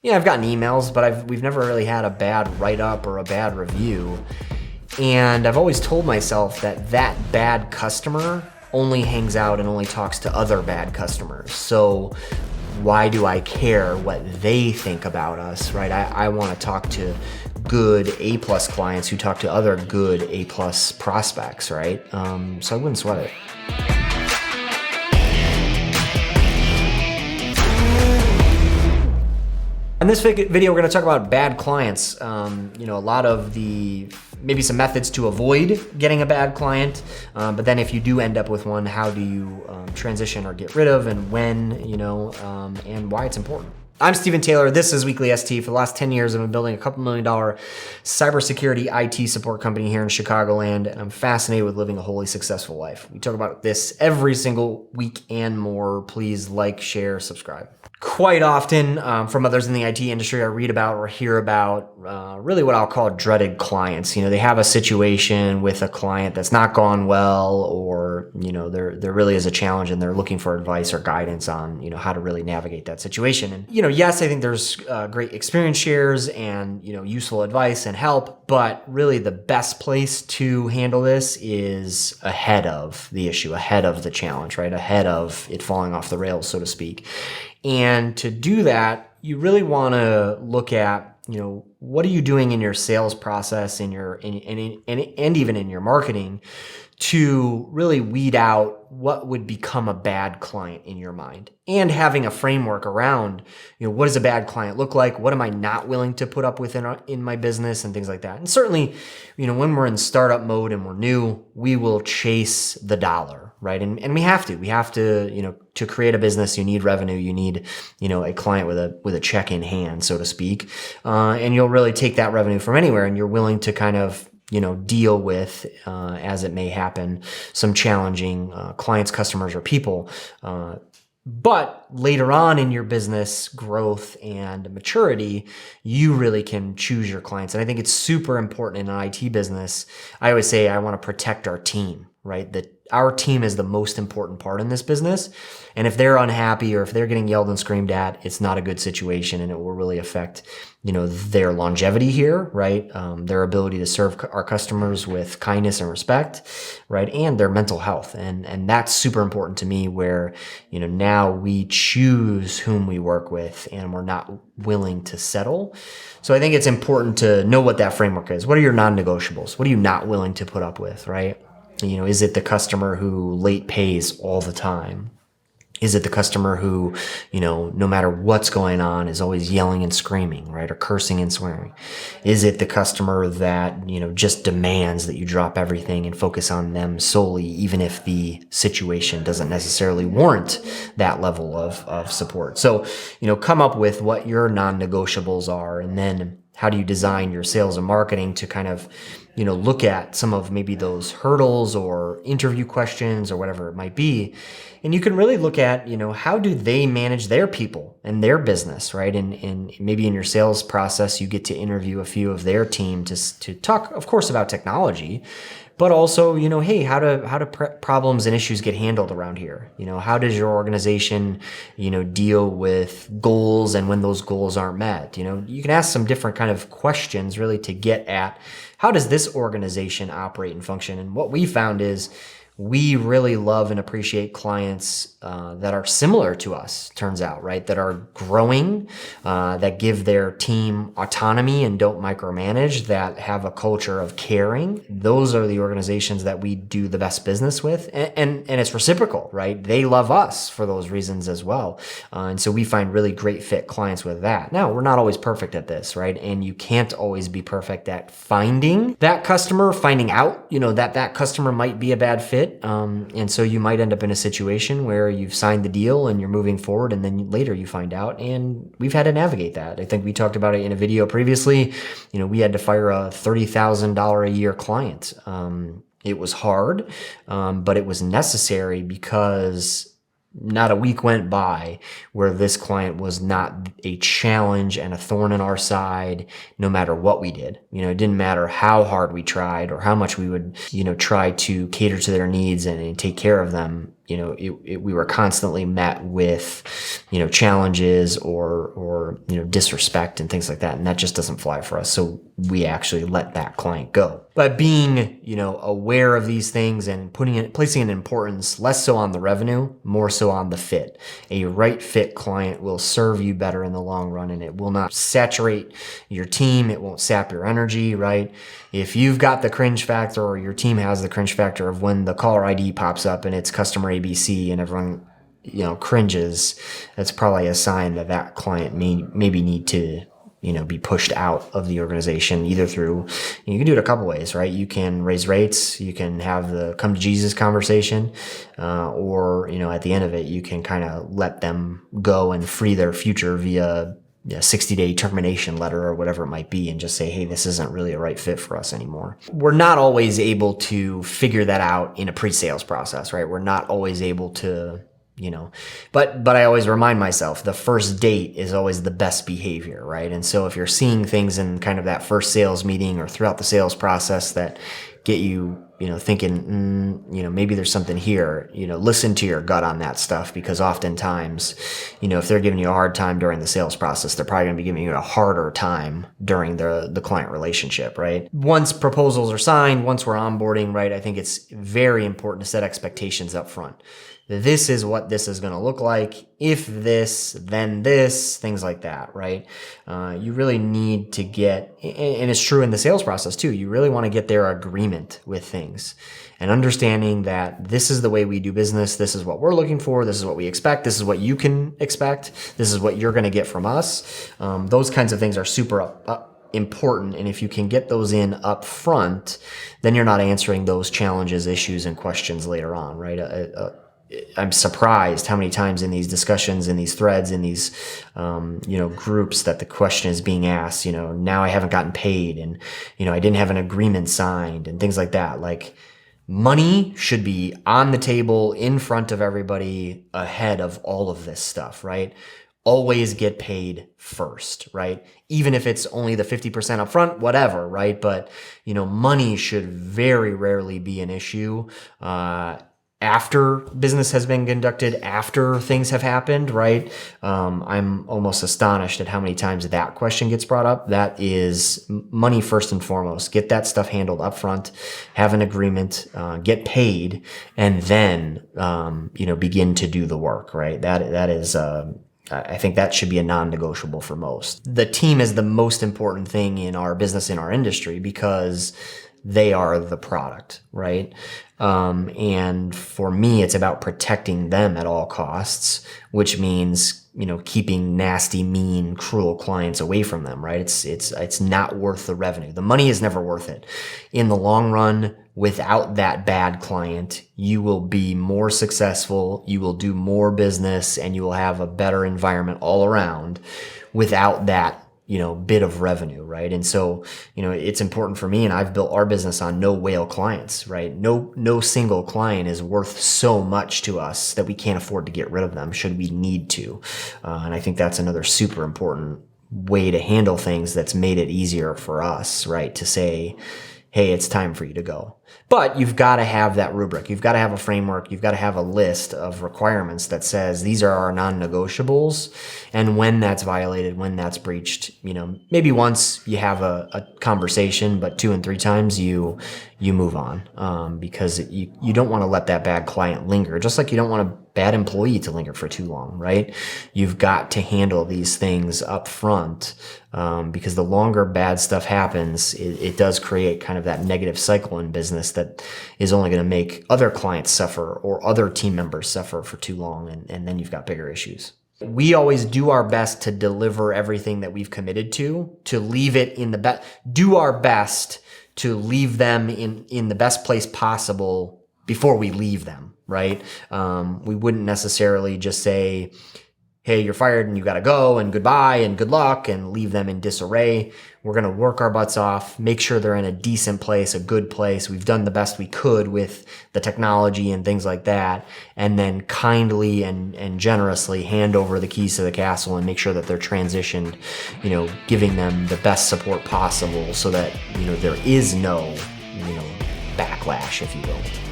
Yeah, I've gotten emails, but we've never really had a bad write-up or a bad review. And I've always told myself that bad customer only hangs out and only talks to other bad customers. So why do I care what they think about us, right? I want to talk to good A-plus clients who talk to other good A-plus prospects, right? So I wouldn't sweat it. In this video, we're going to talk about bad clients. A lot of maybe some methods to avoid getting a bad client. But then if you do end up with one, how do you transition or get rid of, and when, and why it's important. I'm Stephen Taylor. This is WeeklyST. For the last 10 years, I've been building a couple $1 million cybersecurity IT support company here in Chicagoland, and I'm fascinated with living a wholly successful life. We talk about this every single week and more. Please like, share, subscribe. Quite often from others in the IT industry, I read about or hear about really what I'll call dreaded clients. They have a situation with a client that's not gone well, or there really is a challenge and they're looking for advice or guidance on how to really navigate that situation. And yes, I think there's great experience shares and useful advice and help, but really the best place to handle this is ahead of the issue, ahead of the challenge, right? Ahead of it falling off the rails, so to speak. And to do that, you really want to look at, what are you doing in your sales process, and even in your marketing, to really weed out what would become a bad client in your mind, and having a framework around, what does a bad client look like? What am I not willing to put up with in my business, and things like that. And certainly, when we're in startup mode and we're new, we will chase the dollar, right? And we have to, to create a business, you need revenue, you need, a client with a check in hand, so to speak. And you'll really take that revenue from anywhere, and you're willing to kind of, deal with, as it may happen, some challenging clients, customers, or people. But later on in your business growth and maturity, you really can choose your clients. And I think it's super important in an IT business. I always say I want to protect our team, right? That our team is the most important part in this business. And if they're unhappy, or if they're getting yelled and screamed at, it's not a good situation, and it will really affect, their longevity here, right? Their ability to serve our customers with kindness and respect, right? And their mental health. And that's super important to me, where, now we choose whom we work with, and we're not willing to settle. So I think it's important to know what that framework is. What are your non-negotiables? What are you not willing to put up with, right? Is it the customer who late pays all the time? Is it the customer who, no matter what's going on, is always yelling and screaming, right? Or cursing and swearing? Is it the customer that, just demands that you drop everything and focus on them solely, even if the situation doesn't necessarily warrant that level of support? So, come up with what your non-negotiables are, and then how do you design your sales and marketing to kind of, look at some of maybe those hurdles or interview questions or whatever it might be. And you can really look at, how do they manage their people and their business, right? And maybe in your sales process, you get to interview a few of their team to talk, of course, about technology, but also, hey, how do problems and issues get handled around here? How does your organization, deal with goals, and when those goals aren't met? You can ask some different kind of questions really to get at, how does this organization operate and function? And what we found is, we really love and appreciate clients that are similar to us, turns out, right? That are growing, that give their team autonomy and don't micromanage, that have a culture of caring. Those are the organizations that we do the best business with. And it's reciprocal, right? They love us for those reasons as well. And so we find really great fit clients with that. Now, we're not always perfect at this, right? And you can't always be perfect at finding that customer, finding out, that customer might be a bad fit. And so you might end up in a situation where you've signed the deal and you're moving forward, and then later you find out, and we've had to navigate that. I think we talked about it in a video previously. We had to fire a $30,000 a year client. It was hard, but it was necessary, because not a week went by where this client was not a challenge and a thorn in our side, no matter what we did. It didn't matter how hard we tried or how much we would, try to cater to their needs and take care of them. we were constantly met with, challenges or disrespect and things like that. And that just doesn't fly for us. So we actually let that client go. But being, aware of these things and placing an importance less so on the revenue, more so on the fit. A right fit client will serve you better in the long run, and it will not saturate your team. It won't sap your energy, right? If you've got the cringe factor, or your team has the cringe factor of when the caller ID pops up and it's customer ABC and everyone, cringes, that's probably a sign that that client maybe need to, be pushed out of the organization, either through, you can do it a couple ways, right? You can raise rates, you can have the come to Jesus conversation, or, at the end of it, you can kind of let them go and free their future via a 60-day termination letter or whatever it might be, and just say, hey, this isn't really a right fit for us anymore. We're not always able to figure that out in a pre-sales process, right? We're not always able to, but I always remind myself, the first date is always the best behavior, right? And so if you're seeing things in kind of that first sales meeting or throughout the sales process that get you, thinking, maybe there's something here, listen to your gut on that stuff, because oftentimes, if they're giving you a hard time during the sales process, they're probably going to be giving you a harder time during the client relationship, right? Once proposals are signed, once we're onboarding, right, I think it's very important to set expectations up front. This is what this is going to look like. If this, then this, things like that, right? You really need to get, and it's true in the sales process too, you really want to get their agreement with things and understanding that this is the way we do business. This is what we're looking for. This is what we expect. This is what you can expect. This is what you're going to get from us. Those kinds of things are super important. And if you can get those in up front, then you're not answering those challenges, issues, and questions later on, right? I'm surprised how many times in these discussions, in these threads, in these, groups that the question is being asked, now I haven't gotten paid, and, I didn't have an agreement signed, and things like that. Like, money should be on the table in front of everybody ahead of all of this stuff, right? Always get paid first, right? Even if it's only the 50% up front, whatever, right? But, money should very rarely be an issue, after business has been conducted, after things have happened, right? I'm almost astonished at how many times that question gets brought up. That is money first and foremost. Get that stuff handled up front, have an agreement, get paid, and then, begin to do the work, right? That is, I think that should be a non-negotiable for most. The team is the most important thing in our business, in our industry, because they are the product, right? And for me, it's about protecting them at all costs, which means, keeping nasty, mean, cruel clients away from them, right? It's not worth the revenue. The money is never worth it. In the long run, without that bad client, you will be more successful, you will do more business, and you will have a better environment all around without that bit of revenue, right? And so, it's important for me, and I've built our business on no whale clients, right? No single client is worth so much to us that we can't afford to get rid of them should we need to. And I think that's another super important way to handle things that's made it easier for us, right? To say, hey, it's time for you to go. But you've got to have that rubric. You've got to have a framework. You've got to have a list of requirements that says these are our non-negotiables. And when that's violated, when that's breached, maybe once you have a conversation, but 2 and 3 times you move on, because you don't want to let that bad client linger, just like you don't want a bad employee to linger for too long, right? You've got to handle these things up front, because the longer bad stuff happens, it does create kind of that negative cycle in business that is only going to make other clients suffer or other team members suffer for too long, and then you've got bigger issues. We always do our best to deliver everything that we've committed to leave it in the best, do our best to leave them in the best place possible before we leave them, right? We wouldn't necessarily just say, hey, you're fired and you got to go and goodbye and good luck, and leave them in disarray. We're going to work our butts off, make sure they're in a decent place, a good place. We've done the best we could with the technology and things like that. And then kindly and generously hand over the keys to the castle and make sure that they're transitioned, giving them the best support possible so that, there is no, backlash, if you will.